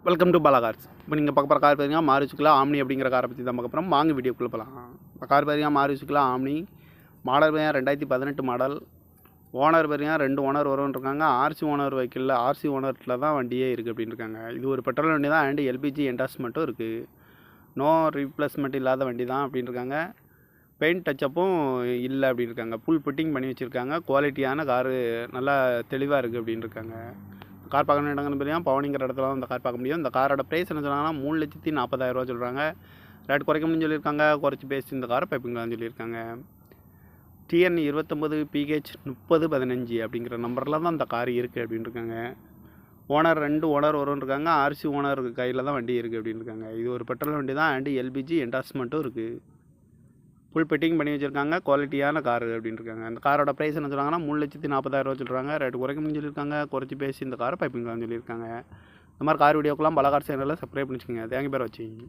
Welcome to Bala cars. இப்போ நீங்கள் பார்க்க போகிற கார் பார்த்தீங்கன்னா மாருதிக்குள்ள ஆம்னி அப்படிங்கிற காரை பற்றி தான் பார்க்க போகிறோம். வாங்க வீடியோக்குள்ளே போகலாம். இப்போ கார் பார்த்தீங்கன்னா மாருதிக்குள்ள ஆம்னி மாடல் பார்த்தீங்கன்னா 2018 மாடல். ஓனர் பார்த்தீங்கன்னா 2 ஓனர் வரும்னு இருக்காங்க. ஆர்சி ஓனர் வெஹிக்கிளில் ஆர்சி ஓனரில் தான் வண்டியே இருக்குது அப்படின்னு இருக்காங்க. இது ஒரு பெட்ரோல் வண்டி தான் அண்ட் எல்பிஜி என்டாஸ்மெண்ட்டும் இருக்குது. நோ ரீப்ளேஸ்மெண்ட் இல்லாத வண்டி தான் அப்படின்னு இருக்காங்க. பெயிண்ட் டச்சப்பும் இல்லை அப்படின்னு இருக்காங்க. ஃபுல் ஃபிட்டிங் பண்ணி வச்சுருக்காங்க. குவாலிட்டியான காரு நல்லா தெளிவாக இருக்குது அப்படின்னு இருக்காங்க. கார் பார்க்கணும் இடங்கன்னு பார்த்தீங்கன்னா பவனிங்கிற இடத்துல தான் இந்த கார் பார்க்க முடியும். இந்த காரோட ப்ரைஸ் என்ன சொன்னாங்கன்னா 3,40,000 சொல்கிறாங்க. ரேட் குறைக்க முடியும்னு சொல்லியிருக்காங்க. குறைச்சி பேசி இந்த காரை பைப்பிங்களான்னு சொல்லியிருக்காங்க. TN 29 PH 3015 அப்படிங்கிற நம்பரில் தான் இந்த கார் இருக்குது அப்படின்னு இருக்காங்க. ஓனர் 2 ஓனர் வரும்னு இருக்காங்க. ஆர்சி ஓனர் கையில் தான் வண்டி இருக்குது அப்படின்னு இருக்காங்க. இது ஒரு பெட்ரோல் வண்டி தான் அண்ட் எல்பிஜி என்டாஸ்மெண்ட்டும் இருக்குது. ஃபுல் ஃபிட்டிங் பண்ணி வச்சுருக்காங்க. குவாலிட்டியான காரு அப்படின்னு இருக்காங்க. அந்த காரோட ப்ரைஸ் என்ன சொல்கிறாங்கன்னா 3,40,000 சொல்கிறாங்க. ரேட்டு குறைக்கணும்னு சொல்லியிருக்காங்க. குறைச்சி பேசி இந்த காரை பைப்பிங்களான்னு சொல்லியிருக்காங்க. இந்த மாதிரி கார் வீடியோக்கெல்லாம் பல கார் சேனலில் சப்ஸ்கிரைப் பண்ணிச்சுக்கோங்க. தேங்க் பேர் வச்சுங்க.